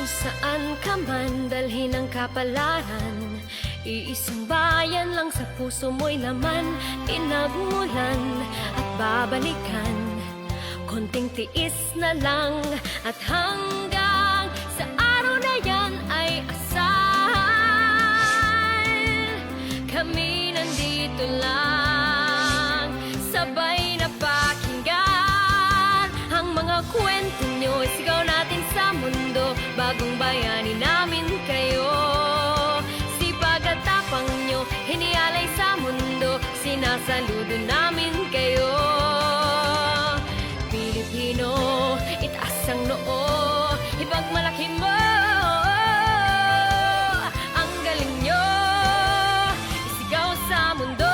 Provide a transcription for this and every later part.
Saan ka man dalhin ang kapalaran, iisang bayan lang sa puso mo'y laman. Pinagmulan at babalikan, konting tiis na lang, at hanggang sa araw na yan ay asal. Kami nandito lang, sabay na pakinggan ang mga kwento nyo. Isigaw natin sa mundo, bagong bayani namin kayo. Sipag at tapang nyo, hinialay sa mundo, sinasaludo namin kayo. Pilipino, itaas ang noo, ipagmalaki mo ang galing nyo, isigaw sa mundo.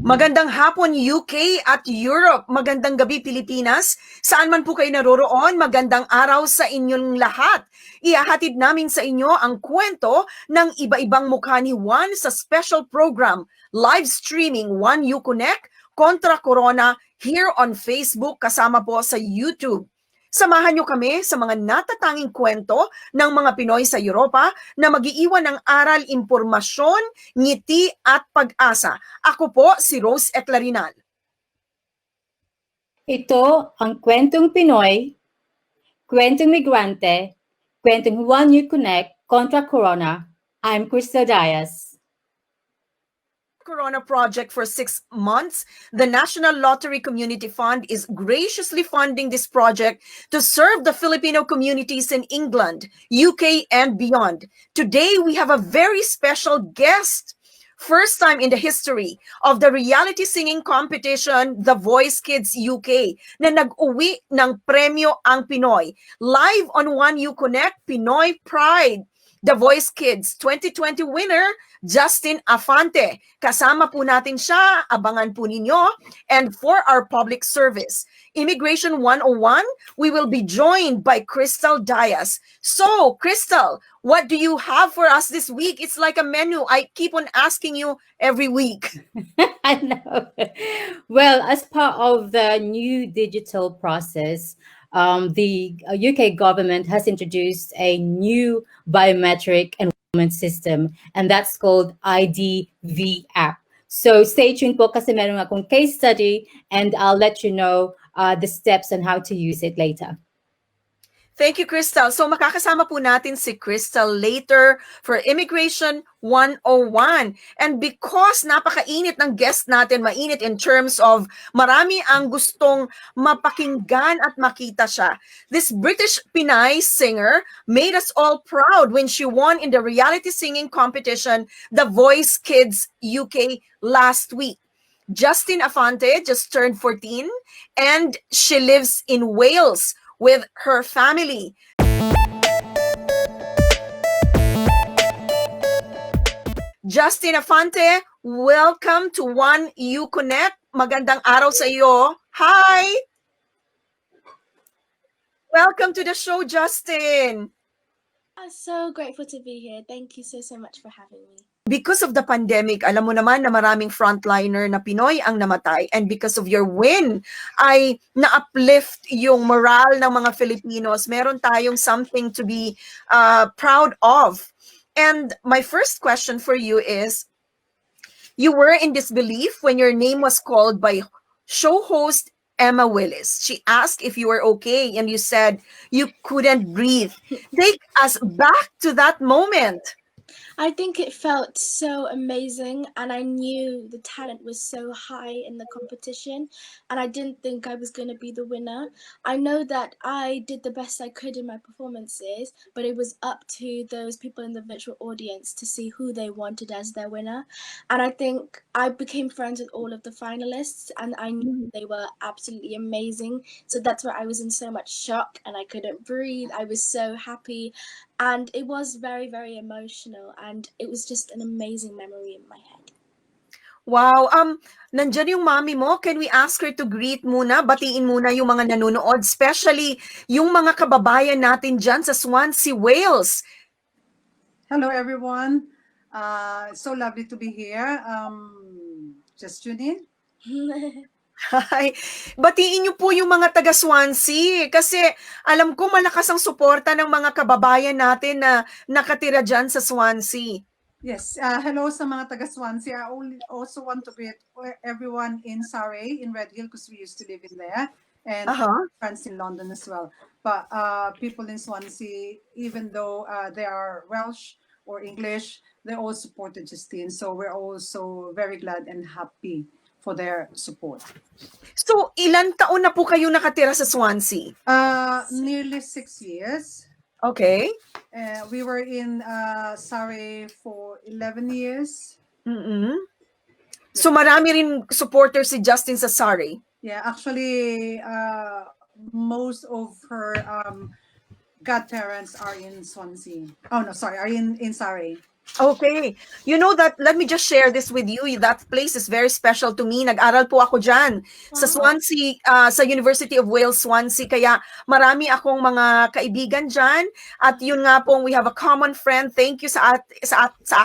Magandang hapon UK at Europe. Magandang gabi Pilipinas. Saan man po kayo naroroon, magandang araw sa inyong lahat. Ihahatid namin sa inyo ang kwento ng iba-ibang mukha ni Juan sa special program, live streaming JUANEUKONEK, kontracorona, here on Facebook, kasama po sa YouTube. Samahan niyo kami sa mga natatanging kwento ng mga Pinoy sa Europa na mag-iiwan ng aral, impormasyon, ngiti at pag-asa. Ako po si Rose Eclarinal. Ito ang kwentong Pinoy, kwentong migrante, kwentong JUANEUKONEK kontra corona. I'm Crystal Diaz. Corona project for 6 months. The National Lottery Community Fund is graciously funding this project to serve the Filipino communities in England, UK, and beyond. Today, we have a very special guest. First time in the history of the reality singing competition, the Voice Kids U.K, na nag-uwi ng premyo ang Pinoy. Live on JUANEUKONEK, Pinoypride. The Voice Kids 2020 winner, Justine Afante. Kasama po natin siya, abangan po ninyo. And for our public service, Immigration 101, we will be joined by Crystal Diaz. So, Crystal, what do you have for us this week? It's like a menu. I keep on asking you every week. I know. Well, as part of the new digital process, the UK government has introduced a new biometric enrollment system, and that's called IDV app. So stay tuned po kasi meron akong case study, and I'll let you know the steps on how to use it later. Thank you, Crystal. So makakasama po natin si Crystal later for Immigration 101. And because napakainit ng guest natin, mainit in terms of marami ang gustong mapakinggan at makita siya. This British Pinay singer made us all proud when she won in the reality singing competition, the Voice Kids UK last week. Justine Afante just turned 14 and she lives in Wales with her family. Justine Afante, welcome to JUANEUKONEK. Magandang araw sa iyo. Hi! Welcome to the show, Justine. I'm so grateful to be here. Thank you so much for having me. Because of the pandemic, alam mo naman na maraming frontliner na Pinoy ang namatay, and because of your win, ay na-uplift yung morale ng mga Filipinos. Meron tayong something to be proud of. And my first question for you is, you were in disbelief when your name was called by show host Emma Willis. She asked if you were okay, and you said you couldn't breathe. Take us back to that moment. I think it felt so amazing, and I knew the talent was so high in the competition, and I didn't think I was going to be the winner. I know that I did the best I could in my performances, but it was up to those people in the virtual audience to see who they wanted as their winner. And I think I became friends with all of the finalists, and I knew they were absolutely amazing. So that's why I was in so much shock and I couldn't breathe. I was so happy, and it was very, very emotional, and it was just an amazing memory in my head. Wow, nandiyan yung mommy mo. Can we ask her to greet muna? Batiin muna yung mga nanonood, especially yung mga kababayan natin dyan sa Swansea, Wales. Hello, everyone. So lovely to be here. Justine? Hi. Batiin niyo po yung mga taga Swansea kasi alam ko malakas ang suporta ng mga kababayan natin na nakatira dyan sa Swansea. Yes. Hello sa mga taga Swansea. I also want to greet everyone in Surrey, in Red Hill, because we used to live in there, and friends in London as well. But people in Swansea, even though they are Welsh or English, they all supported Justine. So we're also very glad and happy for their support. So, ilan taon na po kayo nakatira sa Swansea? Nearly 6 years. Okay. We were in Surrey for 11 years. So, marami rin supporters si Justin sa Surrey. Yeah, actually, most of her godparents are in Swansea. Oh, no, sorry, are in Surrey. Okay. You know that, let me just share this with you. That place is very special to me. Nag-aral po ako dyan sa Swansea, sa University of Wales, Swansea. Kaya marami akong mga kaibigan dyan. At yun nga po, we have a common friend. Thank you sa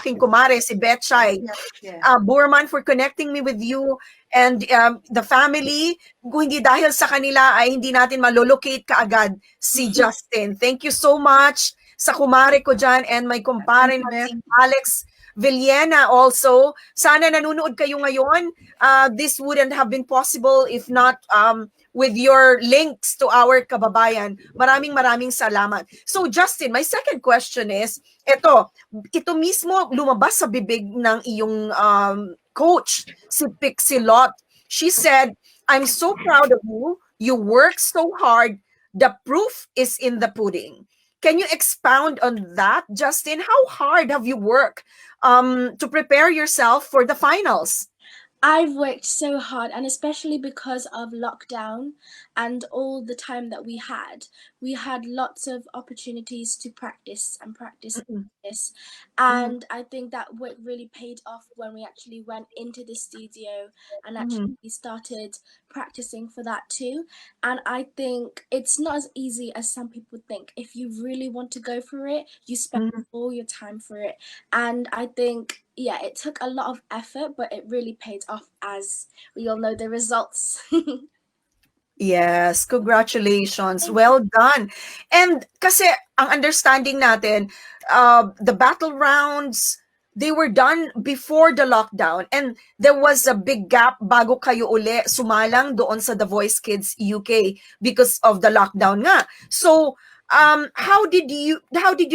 aking kumare, si Betchay. Burman, for connecting me with you and the family. Kung hindi dahil sa kanila ay hindi natin malolocate kaagad si Justin. Thank you so much sa kumare ko dyan and my kumpare na si Alex Villena also. Sana nanonood kayo ngayon. This wouldn't have been possible if not with your links to our kababayan. Maraming salamat. So Justin, my second question is, ito mismo lumabas sa bibig ng iyong coach, si Pixie Lot. She said, I'm so proud of you. You work so hard. The proof is in the pudding. Can you expound on that, Justin? How hard have you worked to prepare yourself for the finals? I've worked so hard, and especially because of lockdown and all the time that we had lots of opportunities to practice and practice. And I think that work really paid off when we actually went into the studio and actually started practicing for that too. And I think it's not as easy as some people think. If you really want to go for it, you spend all your time for it. And I think, yeah, it took a lot of effort, but it really paid off, as we all know the results. Yes, congratulations. Well done. And kasi ang understanding natin, the battle rounds, they were done before the lockdown, and there was a big gap bago kayo uli sumalang doon sa The Voice Kids UK because of the lockdown nga. So, how did you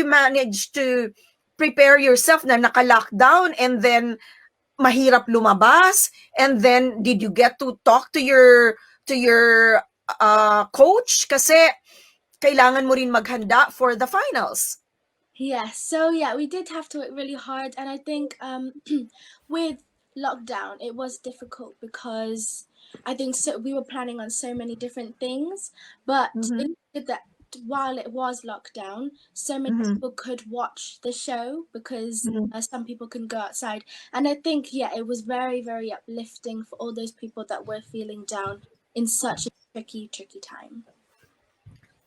manage to prepare yourself na naka-lockdown and then mahirap lumabas, and then did you get to talk to your coach kasi kailangan mo rin maghanda for the finals? Yes, so yeah, we did have to work really hard, and I think with lockdown it was difficult because I think we were planning on so many different things, but it did that while it was lockdown, so many people could watch the show because some people can go outside. And I think, yeah, it was very, very uplifting for all those people that were feeling down in such a tricky time.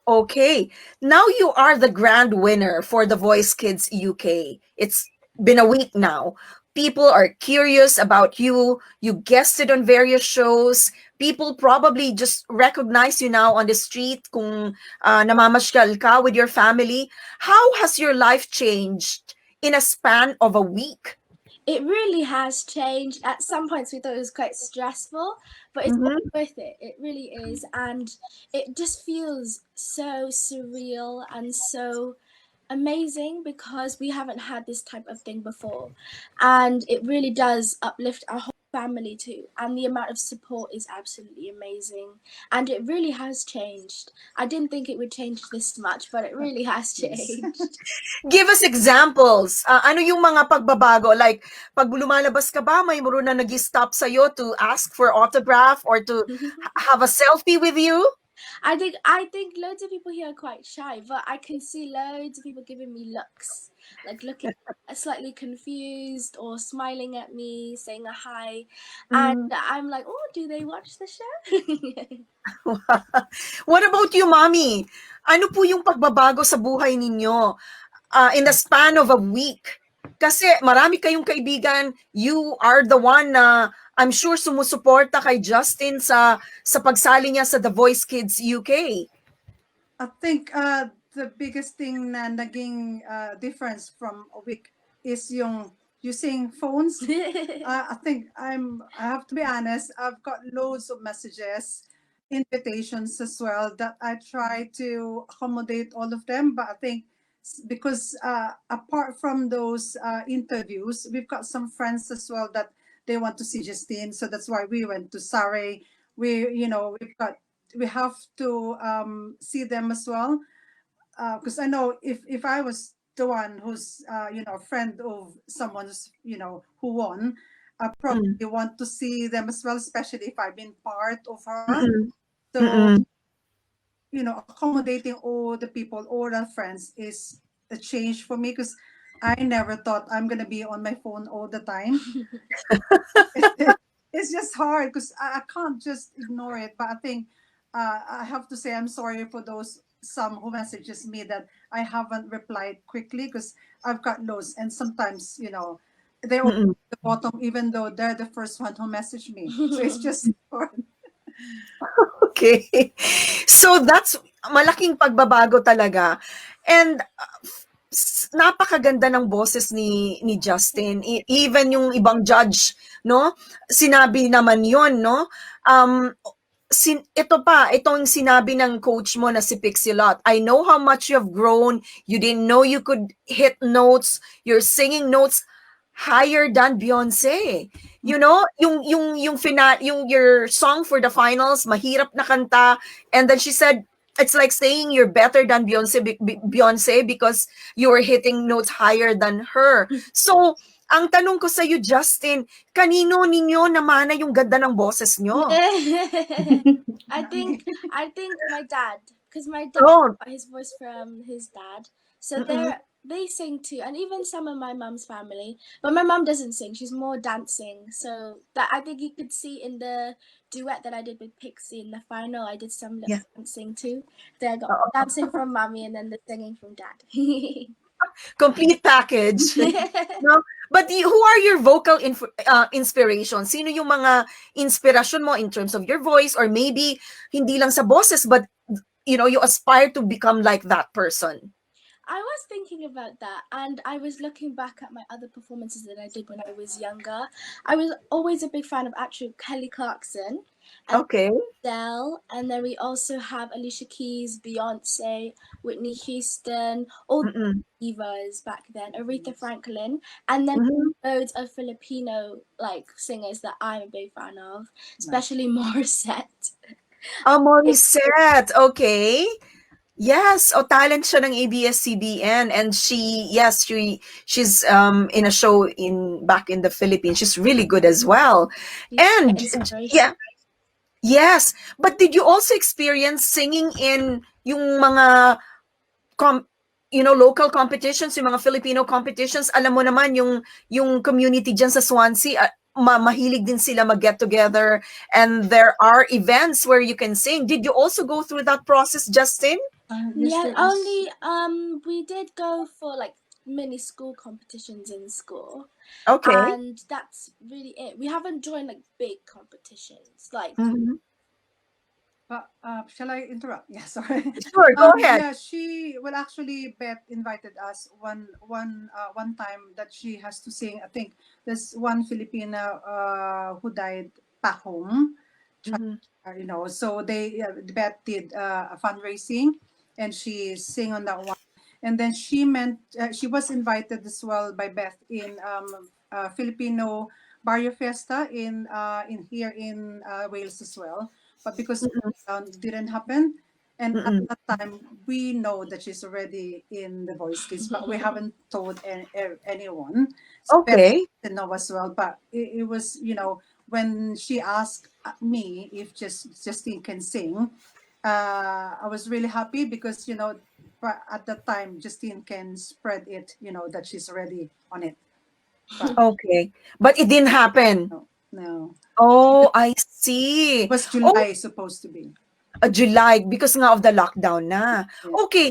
Okay, now you are the grand winner for the Voice Kids UK. It's been a week now. People are curious about you. You guested on various shows. People probably just recognize you now on the street kung namamasyal ka with your family. How has your life changed in a span of a week? It really has changed. At some points we thought it was quite stressful, but it's all worth it. It really is. And it just feels so surreal and so amazing because we haven't had this type of thing before, and it really does uplift our whole family too, and the amount of support is absolutely amazing, and it really has changed. I didn't think it would change this much, but it really has changed. Give us examples. Ano yung mga pagbabago? Like, pag lumalabas ka ba, may muro na nag-stop sa'yo to ask for autograph or to have a selfie with you? I think loads of people here are quite shy, but I can see loads of people giving me looks, like looking slightly confused or smiling at me, saying a hi, and I'm like, oh, do they watch the show? What about you, Mommy? Ano po yung pagbabago sa buhay ninyo in the span of a week? Kasi marami kayong kaibigan, you are the one na I'm sure sumusuporta kay Justin sa pagsali niya sa The Voice Kids UK. I think the biggest thing na naging difference from a week is yung using phones. I think I have to be honest, I've got loads of messages, invitations as well that I try to accommodate all of them, but I think because apart from those interviews, we've got some friends as well that they want to see Justine, so that's why we went to Surrey. We have to see them as well, because I know if I was the one who's a friend of someone who's, who won, I probably want to see them as well, especially if I've been part of her. So accommodating all the people, all our friends is a change for me, because I never thought I'm gonna be on my phone all the time. It's just hard because I can't just ignore it. But I think I have to say I'm sorry for those some who messages me that I haven't replied quickly, because I've got loads, and sometimes they're at the bottom even though they're the first one who messaged me. So it's just hard. Okay. So that's malaking pagbabago talaga. And napakaganda ng boses ni Justin. Even yung ibang judge, no? Sinabi naman 'yon, no? Itong sinabi ng coach mo na si Pixelot. I know how much you have grown. You didn't know you could hit notes. You're singing notes higher than Beyonce. You know, yung your song for the finals, mahirap na kanta, and then she said it's like saying you're better than Beyonce because you were hitting notes higher than her. So, ang tanong ko sa iyo, Justin, kanino ninyo namana yung ganda ng boses nyo? I think my dad, because my dad got his voice from his dad, so they sing too, and even some of my mum's family. But my mum doesn't sing; she's more dancing. So that I think you could see in the duet that I did with Pixie in the final. I did some dancing too. Then I got dancing from mommy, and then the singing from dad. Complete package. No? But who are your vocal inspirations? Sino yung mga inspirasyon mo in terms of your voice, or maybe hindi lang sa boses, but you aspire to become like that person? I was thinking about that, and I was looking back at my other performances that I did when I was younger. I was always a big fan of actually Kelly Clarkson and Adele, and then we also have Alicia Keys, Beyonce, Whitney Houston, all the divas back then, Aretha Franklin, and then loads of Filipino singers that I'm a big fan of, especially Morissette. Morissette, okay. Yes, talent siya ng ABS-CBN, and she's in a show back in the Philippines. She's really good as well. And yes, but did you also experience singing in yung mga local competitions, yung mga Filipino competitions? Alam mo naman yung community dyan sa Swansea, mahilig din sila mag-get together, and there are events where you can sing. Did you also go through that process, Justin? Only we did go for mini school competitions in school. Okay. And that's really it. We haven't joined big competitions But shall I interrupt? Yeah, sorry. Sure, go ahead. Yeah, actually, Beth invited us one time that she has to sing. I think there's one Filipina who died back home. So Beth did a fundraising, and she sang on that one. And then she was invited as well by Beth in Filipino Barrio Fiesta in here in Wales as well. But because didn't happen, and at that time we know that she's already in the Voice Kids, but we haven't told anyone. So Beth Okay. didn't know as well. But it was, when she asked me if Justine can sing, I was really happy because at that time Justine can spread it, that she's already on it. But Okay. But it didn't happen. no. Oh, I see. It was Oh, July supposed to be. July because nga of the lockdown na. Yeah. Okay.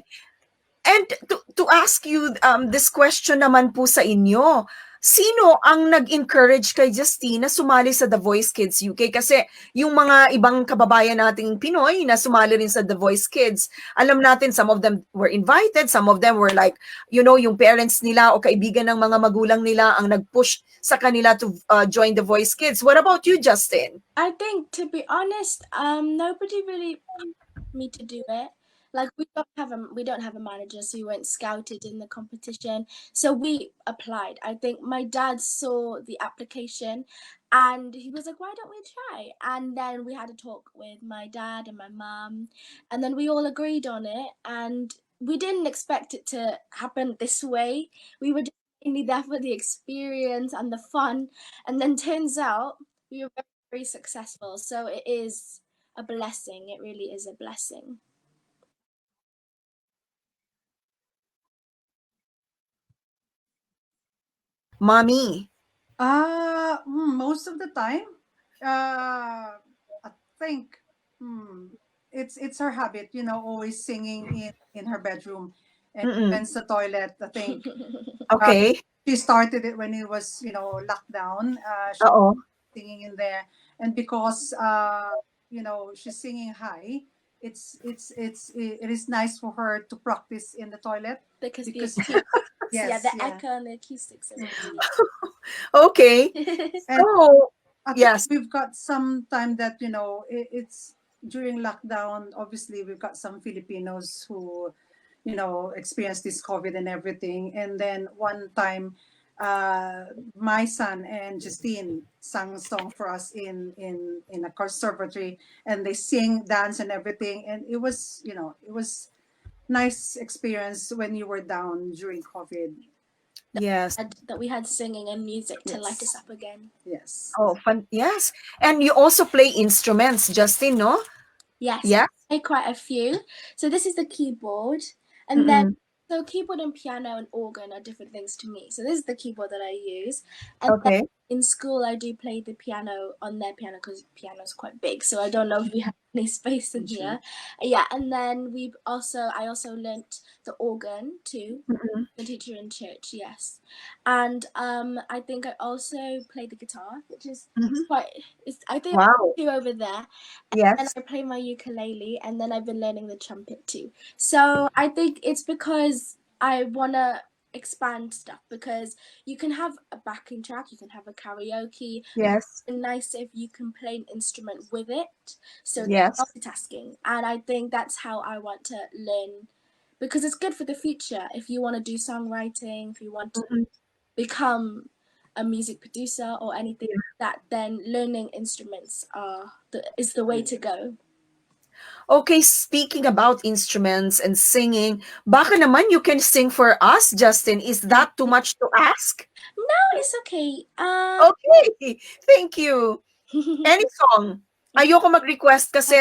And to ask you this question naman po sa inyo, sino ang nag-encourage kay Justine na sumali sa The Voice Kids UK? Kasi yung mga ibang kababayan nating Pinoy na sumali rin sa The Voice Kids, alam natin some of them were invited, some of them were like, yung parents nila o kaibigan ng mga magulang nila ang nag-push sa kanila to join The Voice Kids. What about you, Justin? I think, to be honest, nobody really wanted me to do it. Like, we don't have a manager, so we weren't scouted in the competition. So we applied. I think my dad saw the application and he was like, why don't we try? And then we had a talk with my dad and my mum, and then we all agreed on it. And we didn't expect it to happen this way. We were just mainly there for the experience and the fun. And then turns out we were very successful. So it is a blessing. It really is a blessing. Mommy. Most of the time, I think it's her habit, always singing in her bedroom and when the toilet. I think Okay. she started it when it was, locked down. She Oo. singing in there, and because she's singing high, it is nice for her to practice in the toilet because because the echo and the acoustics are really Okay. and So, I think yes. we've got some time that it's during lockdown. Obviously, we've got some Filipinos who experienced this COVID and everything. And then one time, my son and Justine sang a song for us in a conservatory, and they sing, dance, and everything. And it was nice experience when you were down during COVID. Yes. that we had singing and music to light us up again. Yes. Oh, fun. Yes. And you also play instruments, Justin, no? Yes, Yeah. I play quite a few. So this is the keyboard, and then so keyboard and piano and organ are different things to me. So this is the keyboard that I use, and then Okay. in school I do play the piano on their piano because piano is quite big. So I don't know if we have any space in here. Yeah, and then I also learnt the organ too. The teacher in church, yes, and I think I also play the guitar, which is quite. I think Wow. two over there, and Yes. I play my ukulele, and then I've been learning the trumpet too. So I think it's because I wanna expand stuff, because you can have a backing track, you can have a karaoke. Yes. It's nice if you can play an instrument with it, so Yes. multitasking, and I think that's how I want to learn, because it's good for the future if you want to do songwriting, if you want to become a music producer or anything like that, then learning instruments is the way to go. Okay, speaking about instruments and singing, baka naman you can sing for us, Justin. Is that too much to ask? No, it's okay. Okay. Thank you. Any song? Ayoko mag-request kasi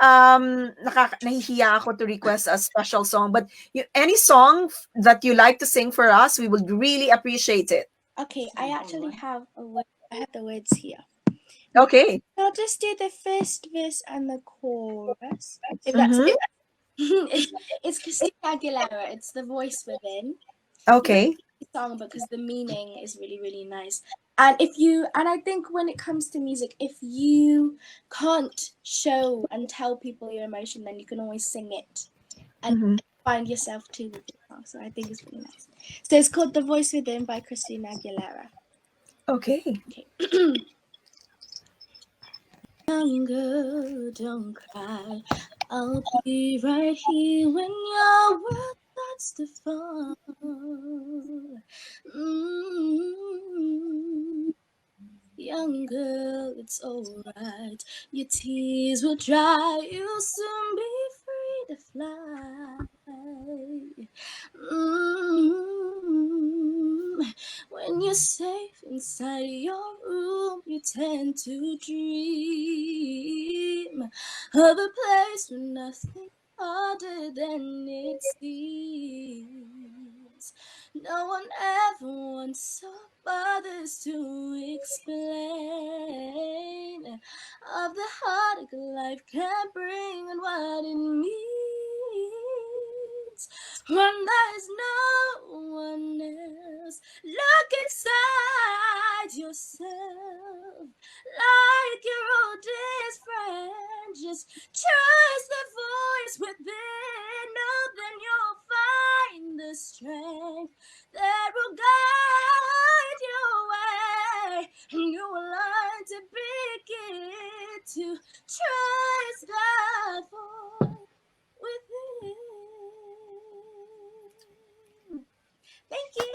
nahihiya ako to request a special song. But any song that you like to sing for us, we would really appreciate it. Okay, I actually have I have the words here. Okay. I'll just do the first verse and the chorus. If that's it. It's Christina Aguilera. It's The Voice Within. Okay. Song because the meaning is really, really nice. And I think when it comes to music, if you can't show and tell people your emotion, then you can always sing it and find yourself too with the song. So I think it's really nice. So it's called The Voice Within by Christina Aguilera. Okay. Young girl, don't cry. I'll be right here when your words starts to fall. Young girl, it's alright. Your tears will dry. You'll soon be free to fly. When you're safe inside your room, you tend to dream of a place where nothing harder than it seems. No one ever wants or bothers to explain of the heartache life can bring and what it means when there's no one else. Look inside yourself like your oldest friend. Just trust the voice within. Know then you'll find the strength that will guide your way, and you will learn to begin to trust the voice within. Thank you.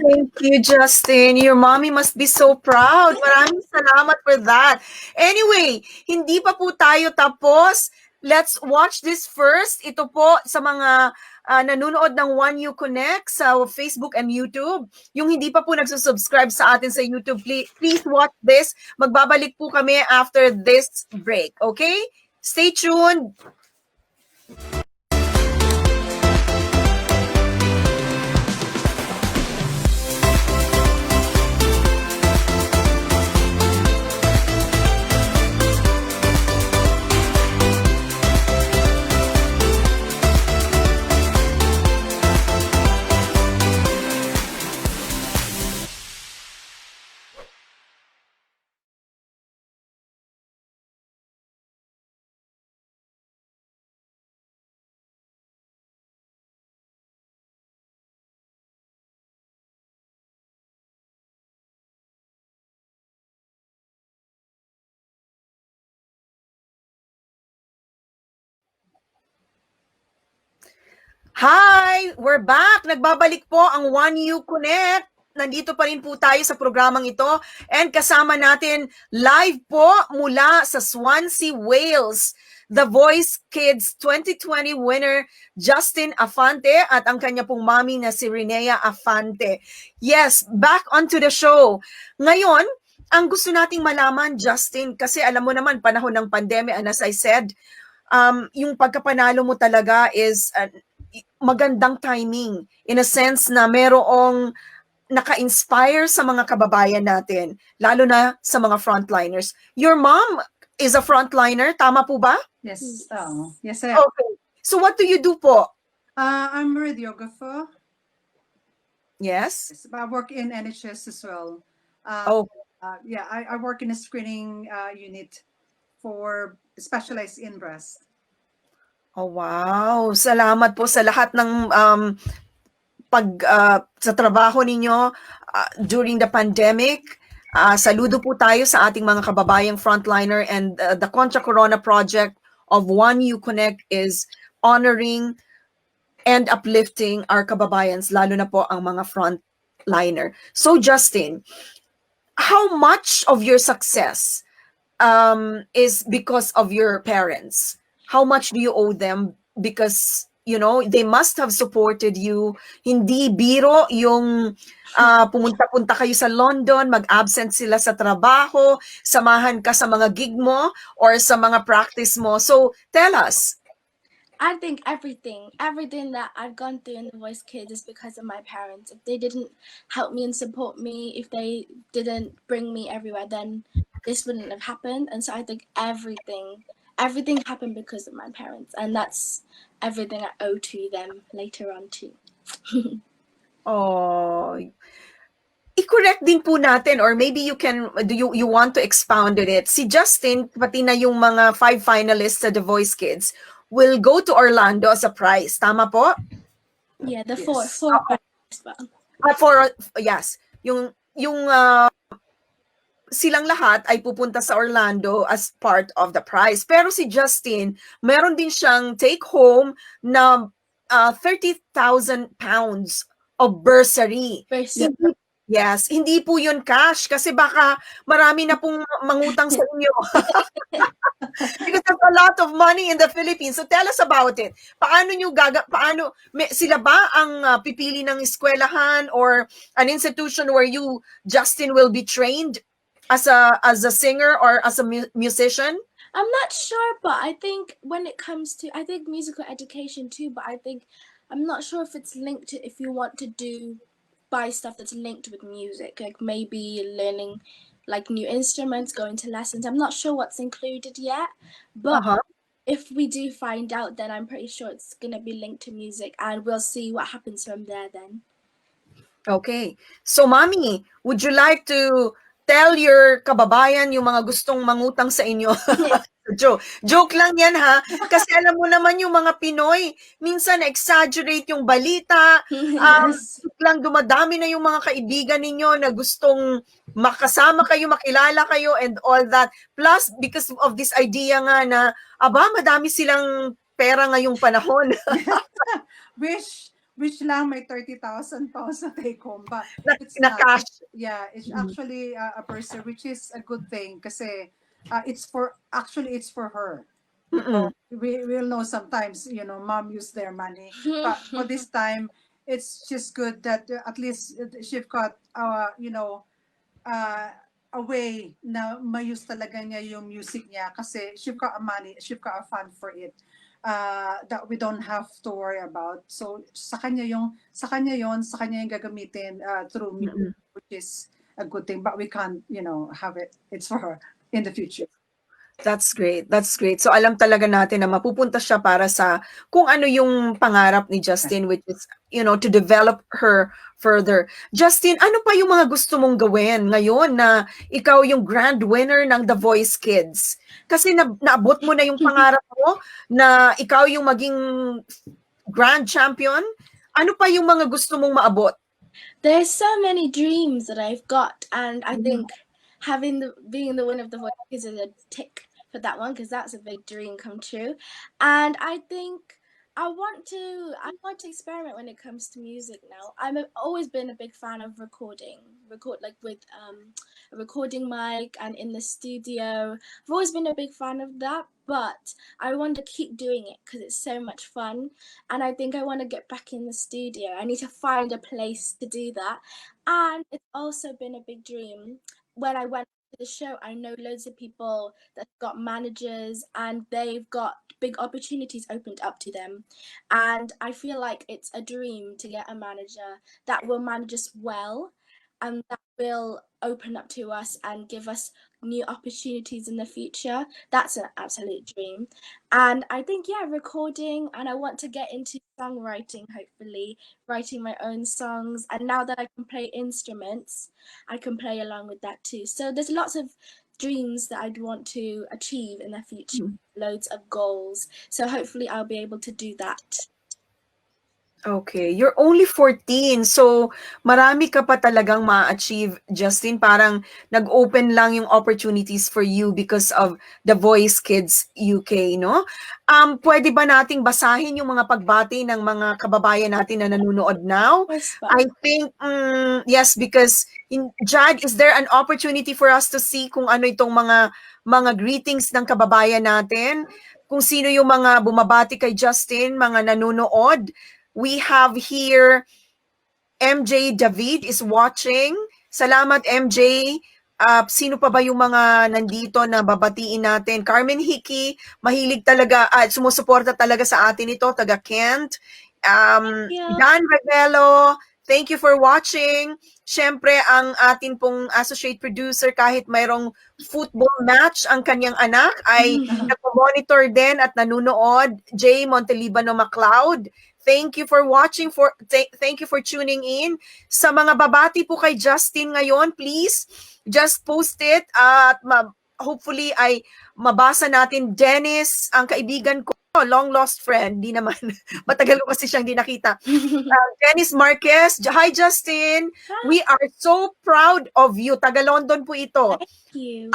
Thank you, Justin. Your mommy must be so proud. Maraming salamat for that. Anyway, hindi pa po tayo tapos. Let's watch this first. Ito po sa mga nanonood ng JUANEUKONEK sa Facebook and YouTube. Yung hindi pa po nagsusubscribe sa atin sa YouTube, please watch this. Magbabalik po kami after this break. Okay? Stay tuned. Hi! We're back! Nagbabalik po ang JUANEUKONEK. Nandito pa rin po tayo sa programang ito. And kasama natin live po mula sa Swansea, Wales, the Voice Kids 2020 winner, Justine Afante, at ang kanya pong mami na si Rinea Afante. Yes, back onto the show. Ngayon, ang gusto nating malaman, Justin, kasi alam mo naman, panahon ng pandemic, and as I said, yung pagkapanalo mo talaga is magandang timing in a sense na merong naka-inspire sa mga kababayan natin, lalo na sa mga frontliners. Your mom is a frontliner, tama po ba? Yes. Yes, sir. Okay. So what do you do po? I'm a radiographer. Yes? Yes, I work in NHS as well. Yeah, I work in a screening unit for specialized in breast. Oh, wow. Salamat po sa lahat ng sa trabaho ninyo during the pandemic. Saludo po tayo sa ating mga kababayang frontliner, and the kontracorona project of JUANEUKONEK is honoring and uplifting our kababayans, lalo na po ang mga frontliner. So Justin, how much of your success is because of your parents? How much do you owe them? Because, you know, they must have supported you. Hindi biro yung pumunta-punta kayo sa London, mag-absent sila sa trabaho, samahan ka sa mga gig mo or sa mga practice mo. So, tell us. I think everything that I've gone through in the Voice Kids is because of my parents. If they didn't help me and support me, if they didn't bring me everywhere, then this wouldn't have happened. And so I think everything happened because of my parents, and that's everything I owe to them later on too. Oh, i-correct din po natin, or maybe you can, you want to expound on it. Si Justin, pati na yung mga 5 finalists sa The Voice Kids will go to Orlando as a prize. Tama po? Yeah, the Yes. four. Yes. Yung silang lahat ay pupunta sa Orlando as part of the prize. Pero si Justin, meron din siyang take home na 30,000 pounds of bursary. Bursary. Yes, hindi po yun cash kasi baka marami na pong mangutang sa inyo. Because there's a lot of money in the Philippines. So tell us about it. Paano sila ba ang pipili ng eskwelahan or an institution where you, Justin, will be trained as a singer or as a musician? I'm not sure, but I think when it comes to, I think musical education too, but I'm not sure if it's linked to, if you want to buy stuff that's linked with music, like maybe learning like new instruments, going to lessons. I'm not sure what's included yet, but if we do find out, then I'm pretty sure it's going to be linked to music, and we'll see what happens from there then. Okay. So, Mommy, would you like to tell your kababayan yung mga gustong mangutang sa inyo? Joke lang yan, ha? Kasi alam mo naman yung mga Pinoy, minsan exaggerate yung balita. Yes. Lang dumadami na yung mga kaibigan ninyo na gustong makasama kayo, makilala kayo, and all that. Plus, because of this idea nga na, madami silang pera ngayong panahon. Wish lang may 30,000 pounds na take home, but it's na cash. Yeah, it's actually a bursary, which is a good thing kasi it's for her. We will know sometimes, mom use their money, but for this time, it's just good that at least she've got a way na ma-use talaga niya yung music niya kasi she've got a fund for it. That we don't have to worry about. So sa kanya yung gagamitin through music, which is a good thing, but we can't, have it. It's for her in the future. That's great. So alam talaga natin na mapupunta siya para sa kung ano yung pangarap ni Justin, which is, to develop her further. Justin, ano pa yung mga gusto mong gawin ngayon na ikaw yung grand winner ng The Voice Kids? Kasi naabot mo na yung pangarap mo na ikaw yung maging grand champion. Ano pa yung mga gusto mong maabot? There's so many dreams that I've got, and I think being the winner of The Voice Kids is a tick for that one, because that's a big dream come true. And I think I want to experiment when it comes to music now. I've always been a big fan of record like with a recording mic and in the studio. I've always been a big fan of that, but I want to keep doing it because it's so much fun, and I think I want to get back in the studio. I need to find a place to do that, and it's also been a big dream. When I went to the show, I know loads of people that got managers and they've got big opportunities opened up to them, and I feel like it's a dream to get a manager that will manage us well and that will open up to us and give us new opportunities in the future. That's an absolute dream. And I think, recording, and I want to get into songwriting, hopefully writing my own songs. And now that I can play instruments, I can play along with that too. So there's lots of dreams that I'd want to achieve in the future, loads of goals. So hopefully I'll be able to do that. Okay, you're only 14, so marami ka pa talagang ma-achieve, Justin. Parang nag-open lang yung opportunities for you because of the Voice Kids UK, no? Pwede ba nating basahin yung mga pagbati ng mga kababayan natin na nanonood now? I think, yes, because Jad, is there an opportunity for us to see kung ano itong mga greetings ng kababayan natin? Kung sino yung mga bumabati kay Justin, mga nanonood? We have here MJ David is watching. Salamat, MJ. Sino pa ba yung mga nandito na babatiin natin? Carmen Hickey, mahilig talaga, sumusuporta talaga sa atin ito, taga Kent. Dan Revelo, thank you for watching. Siyempre, ang atin pong associate producer, kahit mayroong football match ang kanyang anak, ay nag-monitor din at nanunood. Jay Montelibano MacLeod, thank you for watching, thank you for tuning in. Sa mga babati po kay Justin ngayon, please, just post it at hopefully ay mabasa natin. Dennis, ang kaibigan ko, long lost friend, di naman. Matagal ko kasi siyang di nakita. Dennis Marquez, hi Justin. Hi. We are so proud of you. Taga London po ito. Thank you.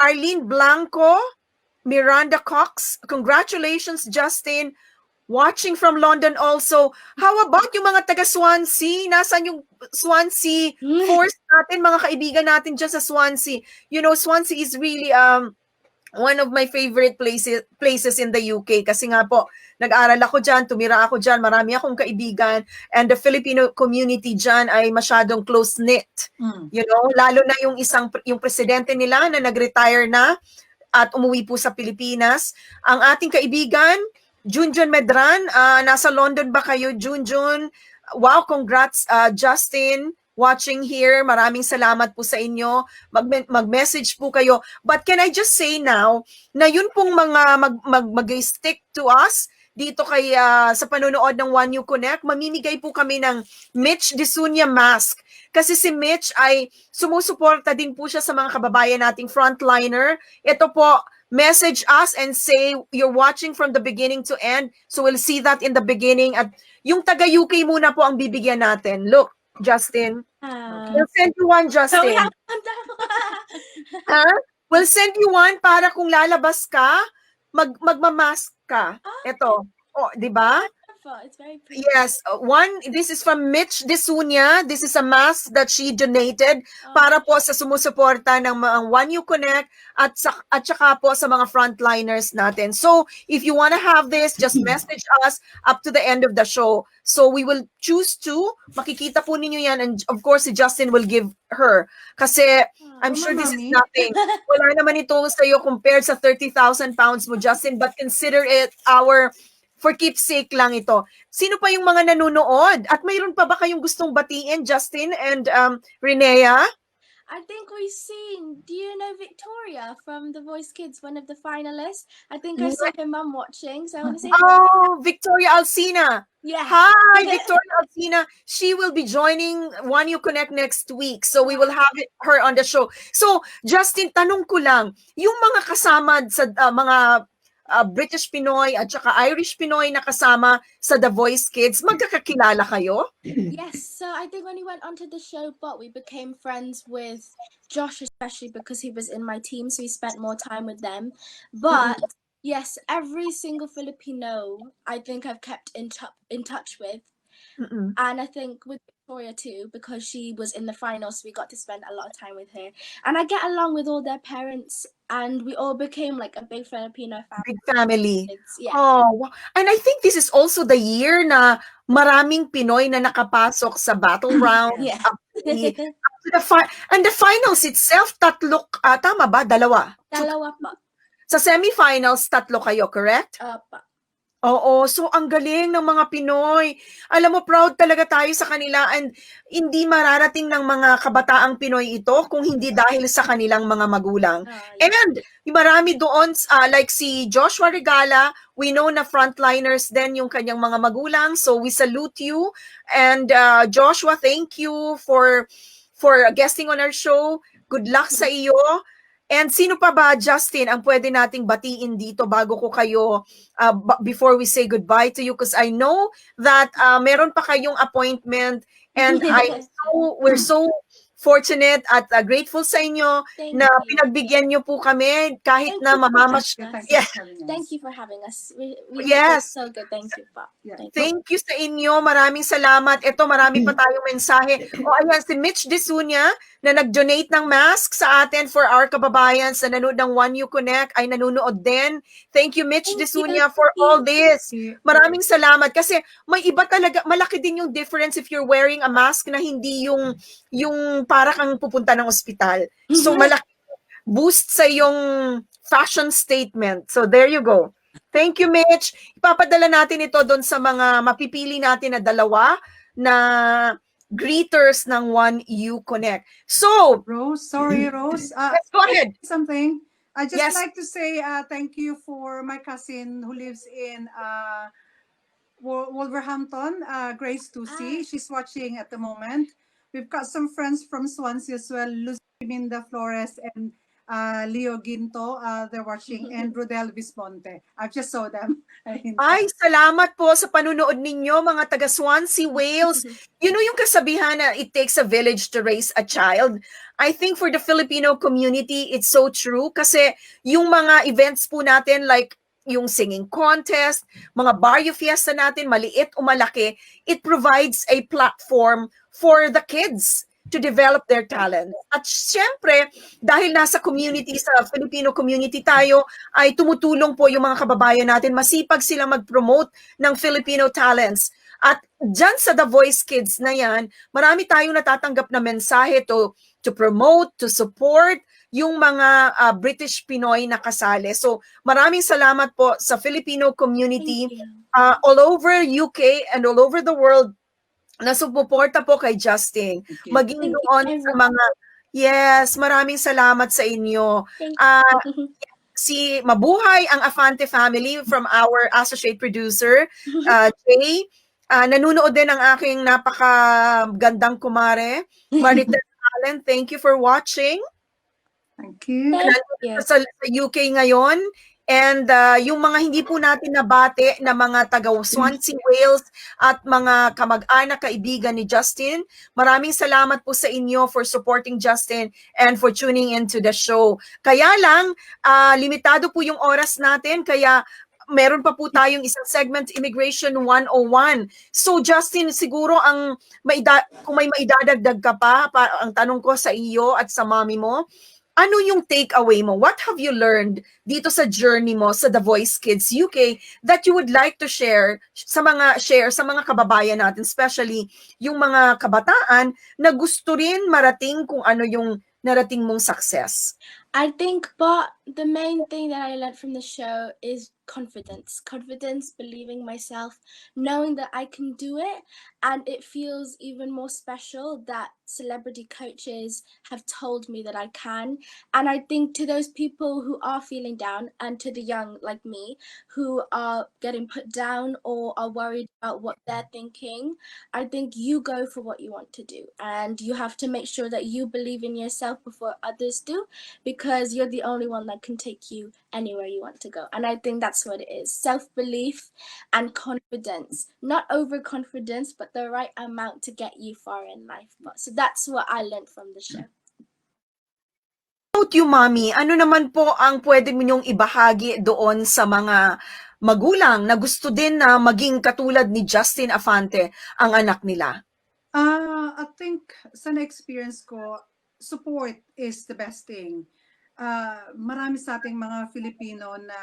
Arlene Blanco, Miranda Cox, congratulations Justin. watching from London also. How about yung mga taga Swansea? Nasaan yung Swansea force natin, mga kaibigan natin dyan sa Swansea? You know, Swansea is really one of my favorite places in the UK kasi nga po, nag-aral ako dyan, tumira ako dyan, marami akong kaibigan, and the Filipino community dyan ay masyadong close-knit. You know, lalo na yung presidente nila na nag-retire na at umuwi po sa Pilipinas. Ang ating kaibigan, Junjun Medran, nasa London ba kayo, Junjun? Wow, congrats, Justin, watching here. Maraming salamat po sa inyo. Mag-message po kayo. But can I just say now, na yun pong mga mag-stick to us dito kay sa panonood ng JUANEUKONEK, mamimigay po kami ng Mitch Disunya mask. Kasi si Mitch ay sumusuporta din po siya sa mga kababayan nating frontliner. Ito po, message us and say you're watching from the beginning to end. So we'll see that in the beginning. At yung taga-UK muna po ang bibigyan natin. Look, Justin. We'll send you one, Justin. We'll send you one para kung lalabas ka, magmamask ka. Ito. Oh, di ba? It's very pretty. Yes, this is from Mitch Disunya. This is a mask that she donated para po sa sumusuporta ng mga JUANEUKONEK at saka po sa mga frontliners natin. So, if you want to have this, just message us up to the end of the show. So, we will choose two. Makikita po ninyo yan. And of course, si Justin will give her. Kasi, I'm sure this is nothing. Wala naman ito sa iyo compared sa 30,000 pounds mo, Justin. But consider it for keepsake lang ito. Sino pa yung mga nanonood? At mayroon pa ba kayong gustong batiin, Justin and Renea? I think we've seen, do you know Victoria from the Voice Kids, one of the finalists? I think I saw her mum watching, so I want to say... Oh, Victoria Alcina. Yeah. Hi, Victoria Alcina. She will be joining JUANEUKONEK next week. So we will have her on the show. So, Justin, tanong ko lang, yung mga kasama sa mga British Pinoy at saka Irish Pinoy na kasama sa The Voice Kids, magkakakilala kayo? Yes, so I think when we went onto the show, but we became friends with Josh, especially because he was in my team, so we spent more time with them. But yes, every single Filipino I think I've kept in touch with. And I think with Victoria too, because she was in the finals, so we got to spend a lot of time with her. And I get along with all their parents, and we all became like a big Filipino family. Big family. Yeah. Oh, and I think this is also the year na maraming Pinoy na nakapasok sa battle round. Yeah. And the finals itself, tatlo, tama ba? Dalawa? Dalawa pa. Sa semifinals, tatlo kayo, correct? Pa. Oo, so ang galing ng mga Pinoy. Alam mo, proud talaga tayo sa kanila, and hindi mararating ng mga kabataang Pinoy ito kung hindi dahil sa kanilang mga magulang. And marami doon, like si Joshua Regala, we know na frontliners din yung kanyang mga magulang, so we salute you. And Joshua, thank you for guesting on our show. Good luck sa iyo. And sino pa ba, Justin, ang pwede nating batiin dito bago ko kayo, before we say goodbye to you? Because I know that meron pa kayong appointment, and we're so fortunate at grateful sa inyo na pinagbigyan nyo po kami kahit na mamamash. Yes. Thank you for having us. We Yes. so good. Thank you pa. Thank you sa inyo. Maraming salamat. Ito, marami pa tayong mensahe. O ayan, si Mitch Disunya na nag-donate ng mask sa atin for our kababayan sa nanood ng JUANEUKONEK ay nanonood din. Thank you, Mitch Disunya, for all this. Maraming salamat kasi may iba talaga, malaki din yung difference if you're wearing a mask na hindi yung para kang pupunta ng ospital. So malaki boost sa yung fashion statement. So there you go. Thank you, Mitch. Ipapadala natin ito doon sa mga mapipili natin na dalawa na greeters ng JUANEUKONEK. So, Rose, sorry, Rose. let's go ahead. Something. I just Yes. like to say thank you for my cousin who lives in Wolverhampton, Grace Tusi. She's watching at the moment. We've got some friends from Swansea as well, Lucinda Flores and Leo Ginto. They're watching, and Rodel Visponte. I've just saw them. Ay, salamat po sa panunood ninyo, mga taga Swansea, Wales. You know yung kasabihan na it takes a village to raise a child. I think for the Filipino community, it's so true kasi yung mga events po natin like yung singing contest, mga barrio fiesta natin, maliit o malaki, it provides a platform for the kids to develop their talent. At syempre, dahil nasa community, sa Filipino community tayo, ay tumutulong po yung mga kababayan natin. Masipag sila mag-promote ng Filipino talents. At dyan sa The Voice Kids na yan, marami tayong natatanggap na mensahe to promote, to support yung mga British Pinoy na kasali. So maraming salamat po sa Filipino community all over UK and all over the world na sumuporta po kay Justin. Maging doon sa mga, yes, maraming salamat sa inyo. Si Mabuhay ang Afante family from our associate producer, Jay. Nanunood din ang aking napakagandang kumare, Marites Allen. Thank you for watching. Thank you. Sa UK ngayon. And yung mga hindi po natin nabate na mga taga Swansea, Wales at mga kamag-anak, kaibigan ni Justin, maraming salamat po sa inyo for supporting Justin and for tuning into the show. Kaya lang, limitado po yung oras natin, kaya meron pa po tayong isang segment, Immigration 101. So Justin, siguro kung may maidadagdag ka pa, ang tanong ko sa iyo at sa mami mo, ano yung takeaway mo? What have you learned dito sa journey mo sa The Voice Kids UK that you would like to share sa mga kababayan natin, especially yung mga kabataan na gusto rin marating kung ano yung narating mong success? I think, the main thing that I learned from the show is confidence, believing myself, knowing that I can do it. And it feels even more special that celebrity coaches have told me that I can. And I think to those people who are feeling down, and to the young like me who are getting put down or are worried about what they're thinking, I think you go for what you want to do. And you have to make sure that you believe in yourself before others do, because you're the only one that can take you anywhere you want to go. And I think that's what it is. Self-belief and confidence. Not overconfidence, but the right amount to get you far in life. So that's what I learned from the show. About you, Mommy, ano naman po ang pwede mo niyong ibahagi doon sa mga magulang na gusto din na maging katulad ni Justine Afante ang anak nila? I think sa na-experience ko, support is the best thing. Marami sa ating mga Filipino na,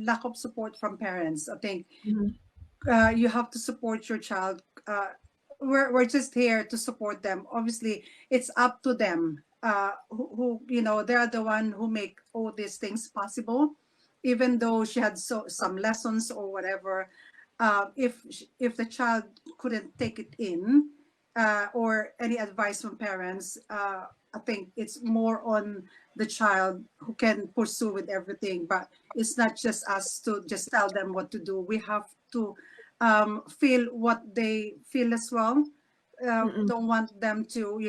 lack of support from parents. I think you have to support your child. We're just here to support them. Obviously, it's up to them. Who they are the one who make all these things possible. Even though she had some lessons or whatever, if the child couldn't take it in, or any advice from parents, I think it's more on the child who can pursue with everything. But it's not just us to just tell them what to do. We have to feel what they feel as well. Don't want them to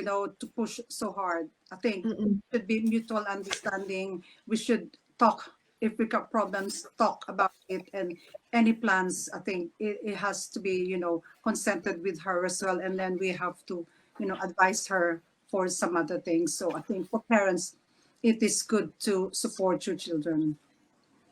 to push so hard. I think it should be mutual understanding. We should talk. If we got problems, talk about it, and any plans, I think it has to be consented with her as well, and then we have to advise her for some other things. So I think for parents, it is good to support your children.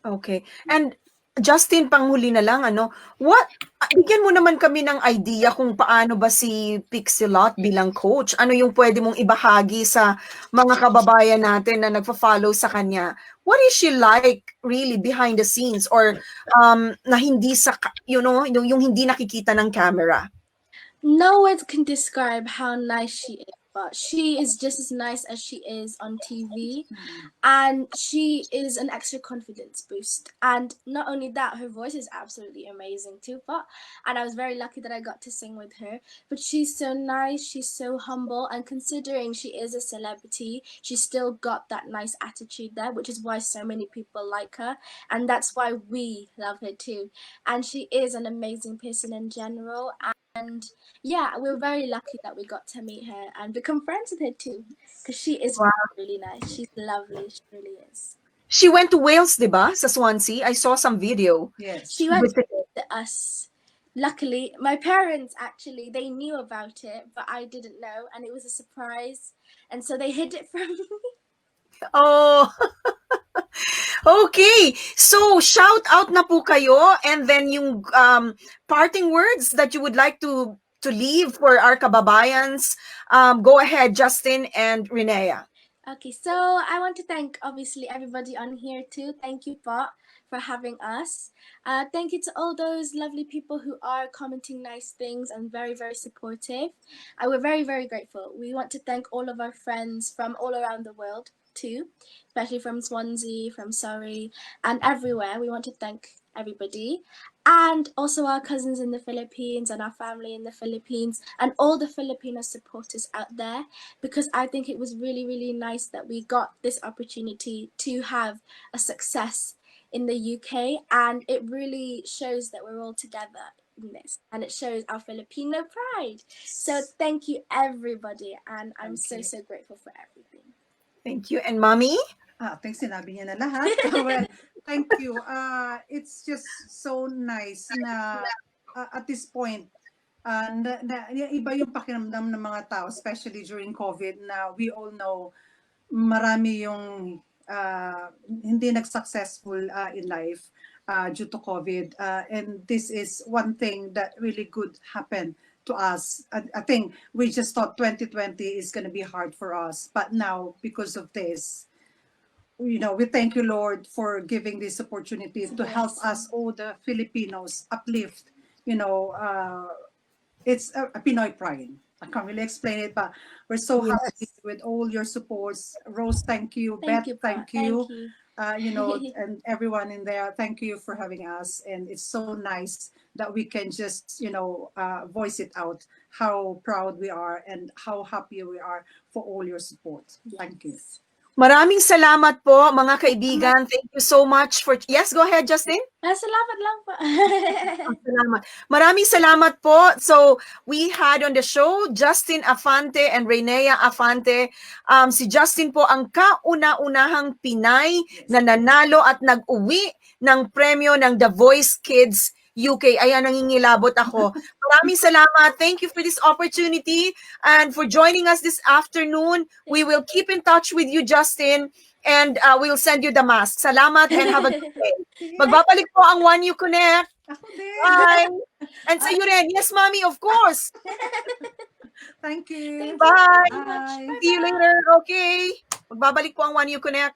Okay. And Justin, panghuli na lang, bigyan mo naman kami ng idea kung paano ba si Pixelot bilang coach. Ano yung pwede mong ibahagi sa mga kababayan natin na nagfa-follow sa kanya? What is she like really behind the scenes, or na hindi yung hindi nakikita ng camera? No words can describe how nice she is, but she is just as nice as she is on TV. And she is an extra confidence boost. And not only that, her voice is absolutely amazing too. And I was very lucky that I got to sing with her. But she's so nice, she's so humble, and considering she is a celebrity, she's still got that nice attitude there, which is why so many people like her. And that's why we love her too. And she is an amazing person in general. And yeah, we're very lucky that we got to meet her and become friends with her too, because she is really nice. She's lovely. She really is. She went to Wales, diba? Sa Swansea. I saw some video. Yes. She went to us. Luckily, my parents actually, they knew about it, but I didn't know, and it was a surprise. And so they hid it from me. Oh, Okay, so shout out na po kayo, and then yung parting words that you would like to leave for our kababayans. Go ahead, Justin and Rinea. Okay, so I want to thank obviously everybody on here too. Thank you, Pot, for having us. Thank you to all those lovely people who are commenting nice things and very, very supportive. We're very, very grateful. We want to thank all of our friends from all around the world too, especially from Swansea, from Surrey, and everywhere. We want to thank everybody. And also our cousins in the Philippines and our family in the Philippines and all the Filipino supporters out there, because I think it was really, really nice that we got this opportunity to have a success in the UK, and it really shows that we're all together in this, and it shows our Filipino pride. So thank you, everybody, and I'm so grateful for everything. Thank you. And Mommy? I think sinabi niya na lahat. Well, thank you. It's just so nice na at this point, iba yung pakiramdam ng mga tao, especially during COVID, na we all know marami yung hindi nag-successful in life due to COVID. And this is one thing that really good happened to us. I think we just thought 2020 is going to be hard for us. But now, because of this, we thank you, Lord, for giving these opportunities to help us, all the Filipinos, uplift. It's a Pinoy pride. I can't really explain it, but we're so happy with all your supports. Rose, thank you. Beth, thank you. And everyone in there, thank you for having us. And it's so nice that we can just, voice it out, how proud we are and how happy we are for all your support. Thank you. Maraming salamat po, mga kaibigan. Thank you so much for... Yes, go ahead, Justin. Salamat lang po. Salamat. Maraming salamat po. So, we had on the show Justine Afante and Rinea Afante. Si Justin po ang kauna-unahang Pinay na nanalo at nag-uwi ng premyo ng The Voice Kids UK. Ayan, nangingilabot ako. Maraming salamat. Thank you for this opportunity and for joining us this afternoon. We will keep in touch with you, Justin, and we'll send you the mask. Salamat and have a good day. Magbabalik po ang JUANEUKONEK. Bye! And sa iyo rin. Yes, Mommy, of course. Thank you. Bye. Bye. See you later. Okay. Magbabalik po ang JUANEUKONEK.